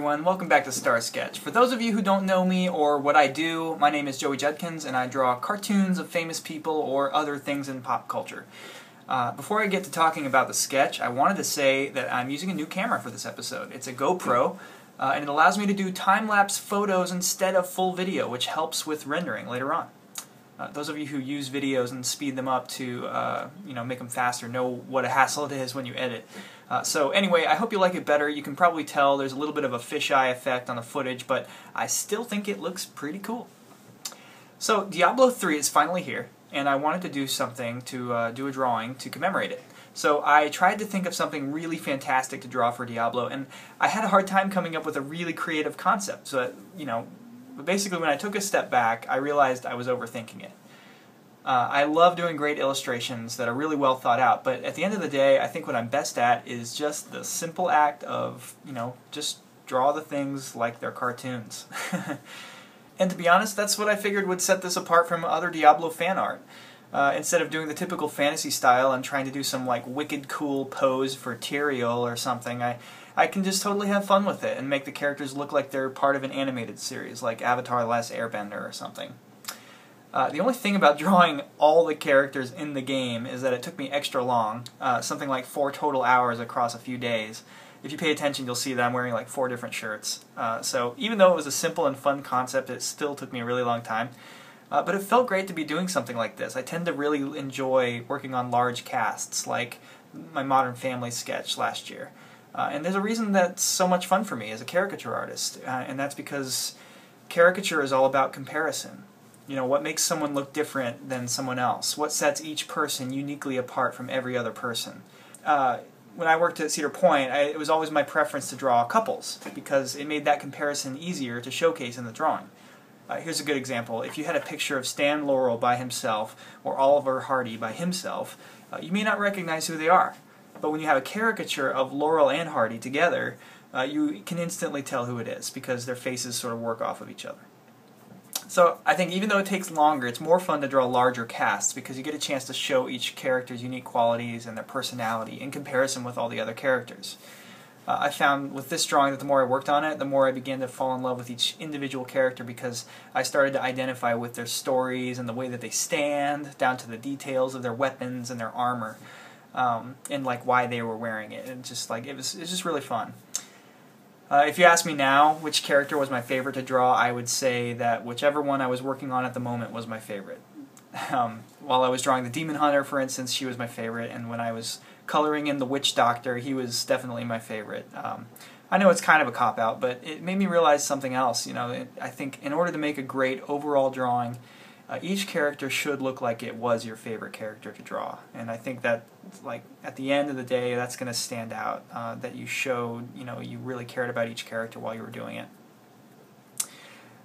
everyone, welcome back to Starsketch. For those of you who don't know me or what I do, my name is Judkins and I draw cartoons of famous people or other things in pop culture. Before I get to talking about the sketch, I wanted to say that I'm using a new camera for this episode. It's a GoPro, and it allows me to do time-lapse photos instead of full video, which helps with rendering later on. Those of you who use videos and speed them up to make them faster know what a hassle it is when you edit. So anyway, I hope you like it better. You can probably tell there's a little bit of a fisheye effect on the footage, but I still think it looks pretty cool. So Diablo 3 is finally here, and I wanted to do something to do a drawing to commemorate it. So I tried to think of something really fantastic to draw for Diablo, and I had a hard time coming up with a really creative concept. So but basically when I took a step back, I realized I was overthinking it. I love doing great illustrations that are really well thought out, but at the end of the day, I think what I'm best at is just the simple act of, just draw the things like they're cartoons. And to be honest, that's what I figured would set this apart from other Diablo fan art. Instead of doing the typical fantasy style and trying to do some wicked cool pose for Tyrael or something, I can just totally have fun with it and make the characters look like they're part of an animated series, like Avatar: The Last Airbender or something. The only thing about drawing all the characters in the game is that it took me extra long, something like 4 total hours across a few days. If you pay attention, you'll see that I'm wearing 4 different shirts. So even though it was a simple and fun concept, it still took me a really long time. But it felt great to be doing something like this. I tend to really enjoy working on large casts, like my Modern Family sketch last year. And there's a reason that's so much fun for me as a caricature artist, and that's because caricature is all about comparison. What makes someone look different than someone else? What sets each person uniquely apart from every other person? When I worked at Cedar Point, it was always my preference to draw couples, because it made that comparison easier to showcase in the drawing. Here's a good example. If you had a picture of Stan Laurel by himself, or Oliver Hardy by himself, you may not recognize who they are. But when you have a caricature of Laurel and Hardy together, you can instantly tell who it is, because their faces sort of work off of each other. So I think even though it takes longer, it's more fun to draw larger casts because you get a chance to show each character's unique qualities and their personality in comparison with all the other characters. I found with this drawing that the more I worked on it, the more I began to fall in love with each individual character because I started to identify with their stories and the way that they stand, down to the details of their weapons and their armor, and why they were wearing it. And just it was just really fun. If you ask me now which character was my favorite to draw, I would say that whichever one I was working on at the moment was my favorite. While I was drawing the Demon Hunter, for instance, she was my favorite, and when I was coloring in the Witch Doctor, he was definitely my favorite. I know it's kind of a cop-out, but it made me realize something else. I think in order to make a great overall drawing, each character should look like it was your favorite character to draw, and I think that, at the end of the day, that's going to stand out, that you showed, you really cared about each character while you were doing it.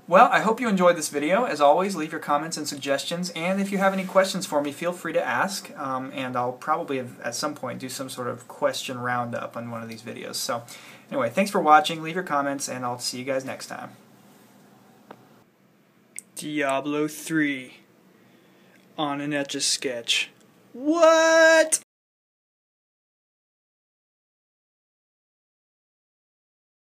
Well, I hope you enjoyed this video. As always, leave your comments and suggestions, and if you have any questions for me, feel free to ask, and I'll probably at some point do some sort of question roundup on one of these videos. So, anyway, thanks for watching, leave your comments, and I'll see you guys next time. Diablo 3 on an Etch-a-Sketch. What?